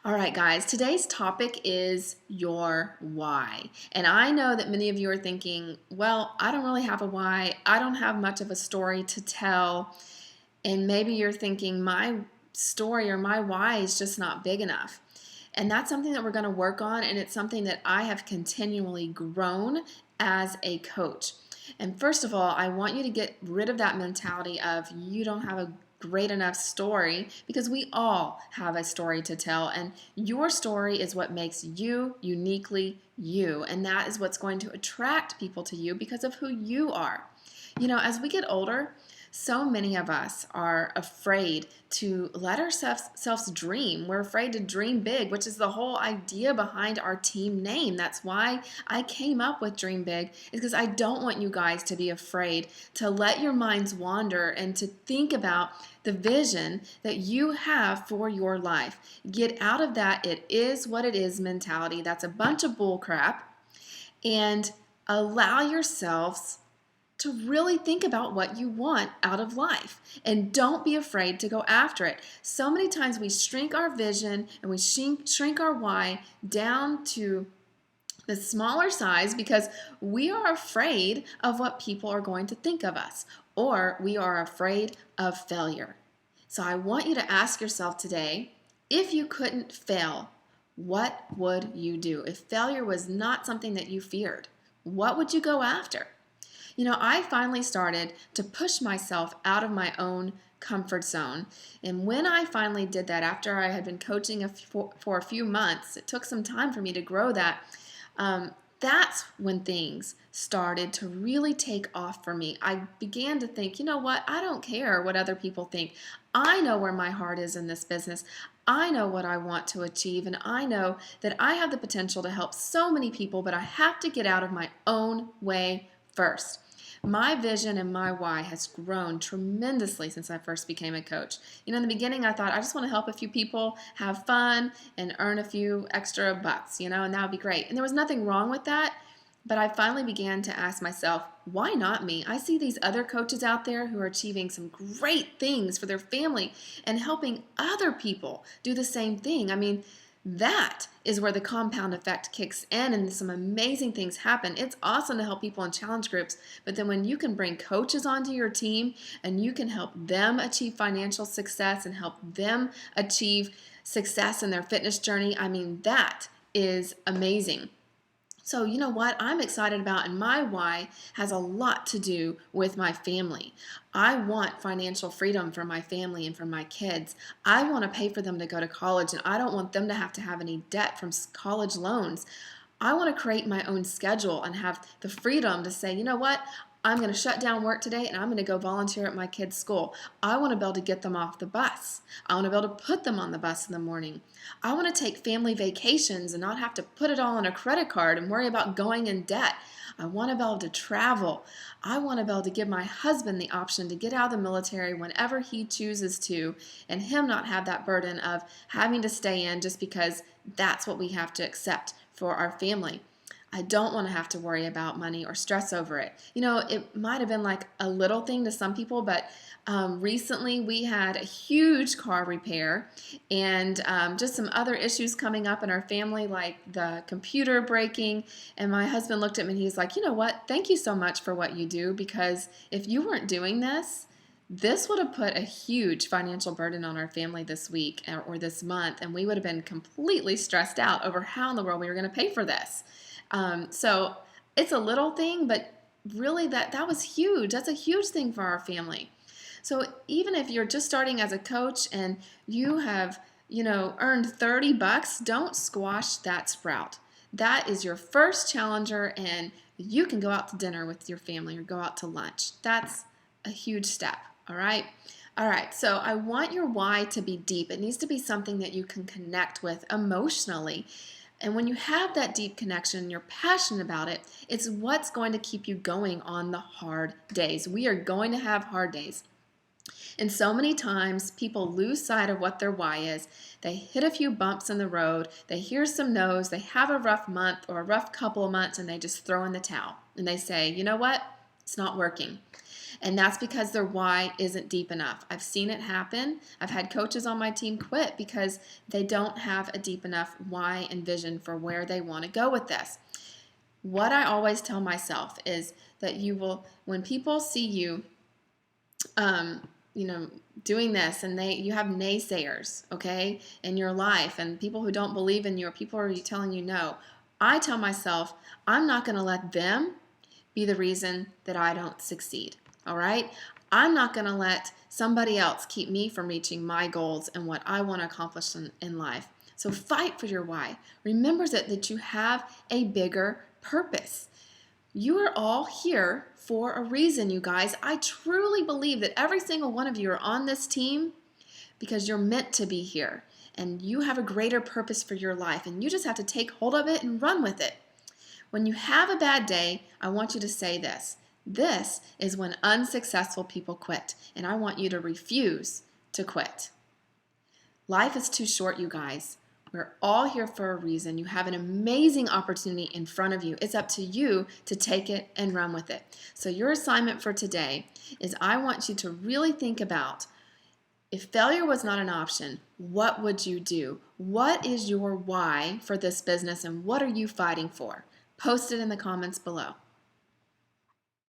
All right, guys, today's topic is your why. And I know that many of you are thinking, well, I don't really have a why. I don't have much of a story to tell. And maybe you're thinking, my story or my why is just not big enough. And that's something that we're going to work on. And it's something that I have continually grown as a coach. And first of all, I want you to get rid of that mentality of you don't have a great enough story, because we all have a story to tell, and your story is what makes you uniquely you, and that is what's going to attract people to you because of who you are. As we get older, so many of us are afraid to let ourselves dream. We're afraid to dream big, which is the whole idea behind our team name. That's why I came up with Dream Big, is because I don't want you guys to be afraid to let your minds wander and to think about the vision that you have for your life. Get out of that "it is what it is" mentality. That's a bunch of bull crap. And allow yourselves to really think about what you want out of life, and don't be afraid to go after it. So many times we shrink our vision and we shrink our why down to the smaller size because we are afraid of what people are going to think of us, or we are afraid of failure. So I want you to ask yourself today, if you couldn't fail, what would you do? If failure was not something that you feared, what would you go after? I finally started to push myself out of my own comfort zone. And when I finally did that, after I had been coaching for a few months, it took some time for me to grow that. That's when things started to really take off for me. I began to think, you know what? I don't care what other people think. I know where my heart is in this business. I know what I want to achieve, and I know that I have the potential to help so many people, but I have to get out of my own way first. My vision and my why has grown tremendously since I first became a coach. In the beginning, I thought I just want to help a few people have fun and earn a few extra bucks, and that would be great. And there was nothing wrong with that, but I finally began to ask myself, why not me? I see these other coaches out there who are achieving some great things for their family and helping other people do the same thing. That is where the compound effect kicks in and some amazing things happen. It's awesome to help people in challenge groups, but then when you can bring coaches onto your team and you can help them achieve financial success and help them achieve success in their fitness journey, that is amazing. So you know what I'm excited about, and my why has a lot to do with my family. I want financial freedom for my family and for my kids. I want to pay for them to go to college, and I don't want them to have any debt from college loans. I want to create my own schedule and have the freedom to say, you know what? I'm going to shut down work today and I'm going to go volunteer at my kids' school. I want to be able to get them off the bus. I want to be able to put them on the bus in the morning. I want to take family vacations and not have to put it all on a credit card and worry about going in debt. I want to be able to travel. I want to be able to give my husband the option to get out of the military whenever he chooses to, and him not have that burden of having to stay in just because that's what we have to accept for our family. I don't want to have to worry about money or stress over it. It might have been like a little thing to some people, but recently we had a huge car repair and just some other issues coming up in our family, like the computer breaking. And my husband looked at me and he's like, you know what? Thank you so much for what you do, because if you weren't doing this would have put a huge financial burden on our family this week or this month, and we would have been completely stressed out over how in the world we were going to pay for this. So it's a little thing, but really that was huge. That's a huge thing for our family. So even if you're just starting as a coach and you have, earned $30, don't squash that sprout. That is your first challenger, and you can go out to dinner with your family or go out to lunch. That's a huge step. All right. All right. So I want your why to be deep. It needs to be something that you can connect with emotionally. And when you have that deep connection, you're passionate about it, it's what's going to keep you going on the hard days. We are going to have hard days. And so many times people lose sight of what their why is. They hit a few bumps in the road, they hear some no's, they have a rough month or a rough couple of months, and they just throw in the towel. And they say, you know what? It's not working. And that's because their why isn't deep enough. I've seen it happen. I've had coaches on my team quit because they don't have a deep enough why and vision for where they want to go with this. What I always tell myself is that when people see you, um, doing this, and you have naysayers, okay, in your life, and people who don't believe in you, or people are telling you no, I tell myself, I'm not going to let them be the reason that I don't succeed, all right? I'm not going to let somebody else keep me from reaching my goals and what I want to accomplish in life. So fight for your why. Remember that you have a bigger purpose. You are all here for a reason, you guys. I truly believe that every single one of you are on this team because you're meant to be here, and you have a greater purpose for your life, and you just have to take hold of it and run with it. When you have a bad day, I want you to say this. This is when unsuccessful people quit, and I want you to refuse to quit. Life is too short, you guys. We're all here for a reason. You have an amazing opportunity in front of you. It's up to you to take it and run with it. So your assignment for today is I want you to really think about, if failure was not an option, what would you do? What is your why for this business, and what are you fighting for? Post it in the comments below.